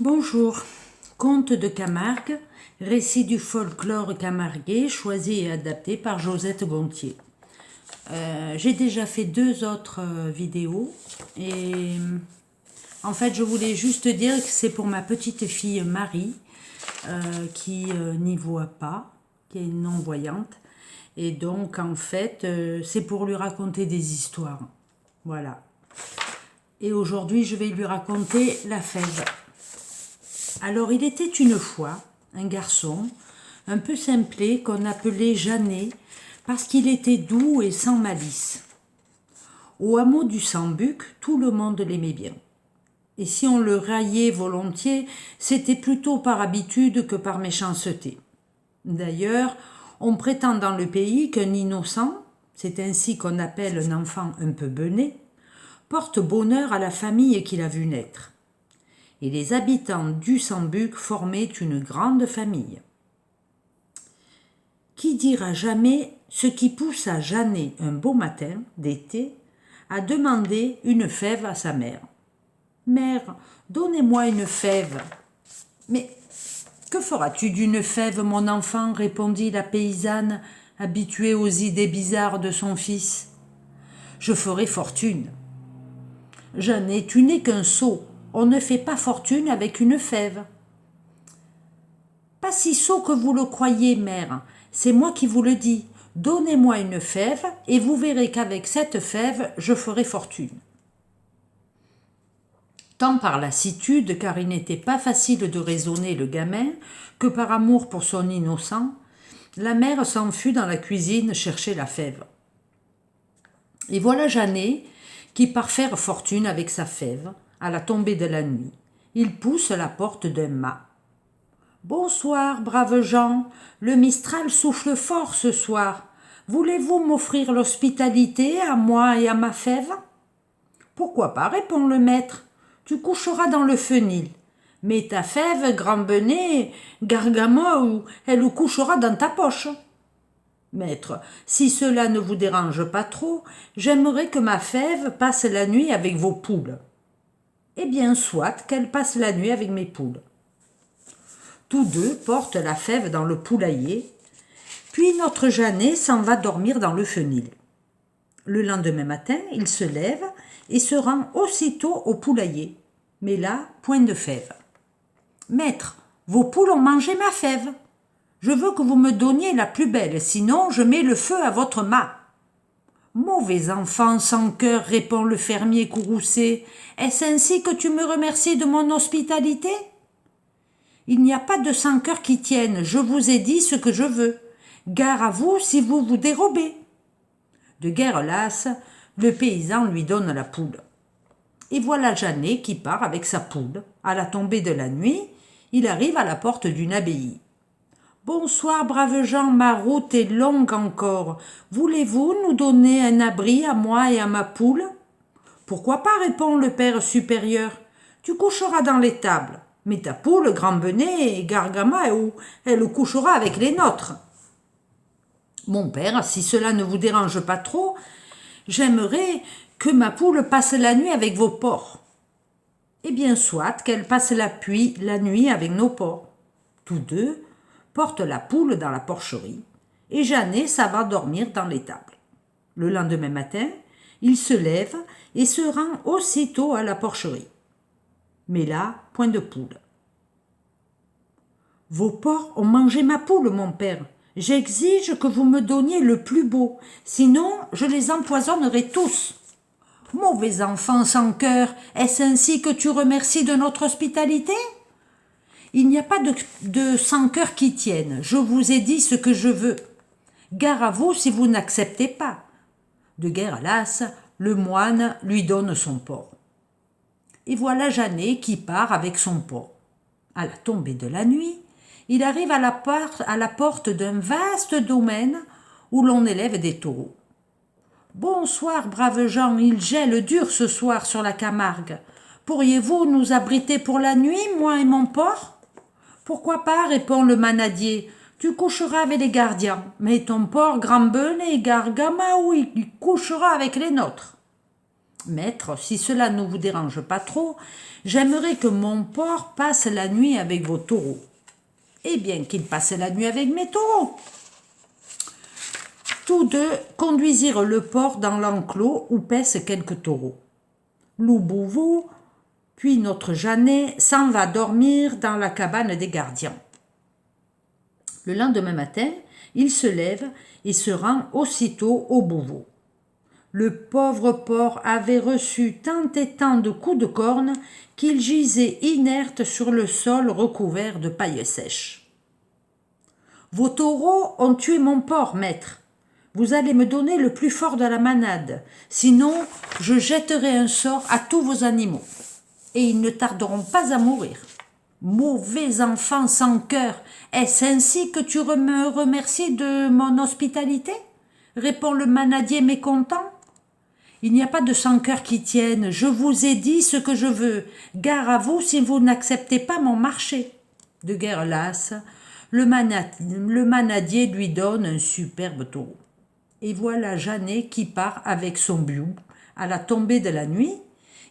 Bonjour, conte de Camargue, récit du folklore camarguais choisi et adapté par Josette Gontier. J'ai déjà fait 2 autres vidéos et en fait je voulais juste dire que c'est pour ma petite fille Marie qui n'y voit pas, qui est non-voyante, et donc en fait c'est pour lui raconter des histoires. Voilà. Et aujourd'hui je vais lui raconter la fève. Alors il était une fois un garçon un peu simplé qu'on appelait Jeannet parce qu'il était doux et sans malice. Au hameau du Sambuc, tout le monde l'aimait bien. Et si on le raillait volontiers, c'était plutôt par habitude que par méchanceté. D'ailleurs, on prétend dans le pays qu'un innocent, c'est ainsi qu'on appelle un enfant un peu bené, porte bonheur à la famille qu'il a vu naître. Et les habitants du Sambuc formaient une grande famille. Qui dira jamais ce qui poussa Jeannet un beau matin d'été à demander une fève à sa mère. « Mère, donnez-moi une fève. »« Mais que feras-tu d'une fève, mon enfant ?» répondit la paysanne, habituée aux idées bizarres de son fils. « Je ferai fortune. »« Jeannet, tu n'es qu'un sot. On ne fait pas fortune avec une fève. »« Pas si sot que vous le croyez, mère. C'est moi qui vous le dis. Donnez-moi une fève et vous verrez qu'avec cette fève, je ferai fortune. » Tant par lassitude, car il n'était pas facile de raisonner le gamin, que par amour pour son innocent, la mère s'en fut dans la cuisine chercher la fève. Et voilà Jeannet qui part faire fortune avec sa fève, à la tombée de la nuit. Il pousse la porte d'un mât. « Bonsoir, braves gens, le Mistral souffle fort ce soir. Voulez-vous m'offrir l'hospitalité à moi et à ma fève ?»« Pourquoi pas, répond le maître. Tu coucheras dans le fenil. Mais ta fève, grand benet, gargamou, elle couchera dans ta poche. »« Maître, si cela ne vous dérange pas trop, j'aimerais que ma fève passe la nuit avec vos poules. »« Eh bien, soit qu'elle passe la nuit avec mes poules. » Tous deux portent la fève dans le poulailler, puis notre Jeannet s'en va dormir dans le fenil. Le lendemain matin, il se lève et se rend aussitôt au poulailler. Mais là, point de fève. « Maître, vos poules ont mangé ma fève. Je veux que vous me donniez la plus belle, sinon je mets le feu à votre mât. »« Mauvais enfant sans cœur, répond le fermier courroucé, est-ce ainsi que tu me remercies de mon hospitalité ? Il n'y a pas de sans cœur qui tienne, je vous ai dit ce que je veux. Gare à vous si vous vous dérobez. » De guerre lasse, le paysan lui donne la poule. Et voilà Jeannet qui part avec sa poule. À la tombée de la nuit, il arrive à la porte d'une abbaye. « Bonsoir, braves gens, ma route est longue encore. Voulez-vous nous donner un abri à moi et à ma poule ?»« Pourquoi pas, répond le père supérieur. Tu coucheras dans l'étable. Mais ta poule, grand benet, gargamaou, elle couchera avec les nôtres. »« Mon père, si cela ne vous dérange pas trop, j'aimerais que ma poule passe la nuit avec vos porcs. »« Eh bien, soit qu'elle passe la nuit avec nos porcs. » Tous deux portent la poule dans la porcherie, et Jeannet s'en va dormir dans l'étable. Le lendemain matin, il se lève et se rend aussitôt à la porcherie. Mais là, point de poule. « Vos porcs ont mangé ma poule, mon père. J'exige que vous me donniez le plus beau, sinon je les empoisonnerai tous. »« Mauvais enfant sans cœur, est-ce ainsi que tu remercies de notre hospitalité ? Il n'y a pas de sans cœur qui tienne, je vous ai dit ce que je veux. Gare à vous si vous n'acceptez pas. » De guerre lasse, le moine lui donne son porc. Et voilà Jeannet qui part avec son porc. À la tombée de la nuit, il arrive à la porte d'un vaste domaine où l'on élève des taureaux. « Bonsoir, braves gens, il gèle dur ce soir sur la Camargue. Pourriez-vous nous abriter pour la nuit, moi et mon porc ? »« Pourquoi pas, répond le manadier. Tu coucheras avec les gardiens, mais ton porc, grand benet, gargamaou, il couchera avec les nôtres. » Maître, si cela ne vous dérange pas trop, j'aimerais que mon porc passe la nuit avec vos taureaux. Eh bien, qu'il passe la nuit avec mes taureaux. Tous deux conduisirent le porc dans l'enclos où paissent quelques taureaux. Loup-Bouvou, puis notre Jeannet, s'en va dormir dans la cabane des gardiens. Le lendemain matin, il se lève et se rend aussitôt au Bouvou. Le pauvre porc avait reçu tant et tant de coups de corne qu'il gisait inerte sur le sol recouvert de paille sèche. « Vos taureaux ont tué mon porc, maître. Vous allez me donner le plus fort de la manade, sinon je jetterai un sort à tous vos animaux, et ils ne tarderont pas à mourir. Mauvais enfant sans cœur, est-ce ainsi que tu me remercies de mon hospitalité ?» répond le manadier mécontent. « Il n'y a pas de sans-cœur qui tienne, je vous ai dit ce que je veux, gare à vous si vous n'acceptez pas mon marché. » De guerre lasse, le manadier lui donne un superbe taureau. Et voilà Jeannet qui part avec son biou. À la tombée de la nuit,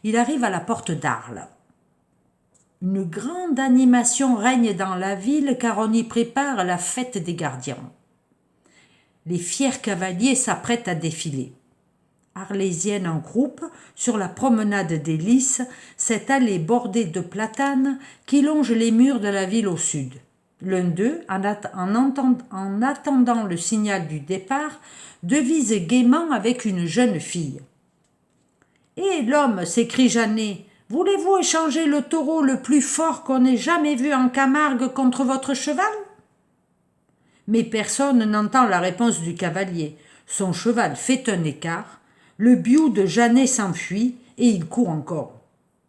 il arrive à la porte d'Arles. Une grande animation règne dans la ville car on y prépare la fête des gardiens. Les fiers cavaliers s'apprêtent à défiler. Arlésienne en groupe, sur la promenade des Lys, cette allée bordée de platanes qui longe les murs de la ville au sud. L'un d'eux, en attendant le signal du départ, devise gaiement avec une jeune fille. « Hé, l'homme !» s'écrie Jeannet. « Voulez-vous échanger le taureau le plus fort qu'on ait jamais vu en Camargue contre votre cheval ?» Mais personne n'entend la réponse du cavalier. Son cheval fait un écart, le biou de Jeannet s'enfuit et il court encore.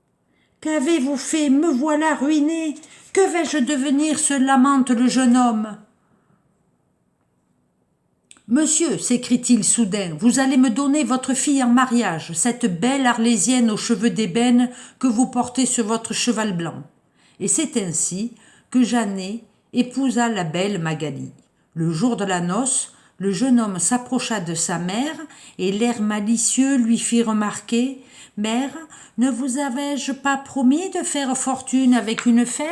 « Qu'avez-vous fait? Me voilà ruiné. Que vais-je devenir? Se lamente le jeune homme. « Monsieur, s'écrie-t-il soudain, vous allez me donner votre fille en mariage, cette belle Arlésienne aux cheveux d'ébène que vous portez sur votre cheval blanc. » Et c'est ainsi que Jeannet épousa la belle Magali. Le jour de la noce, le jeune homme s'approcha de sa mère et l'air malicieux lui fit remarquer « Mère, ne vous avais-je pas promis de faire fortune avec une fève ?»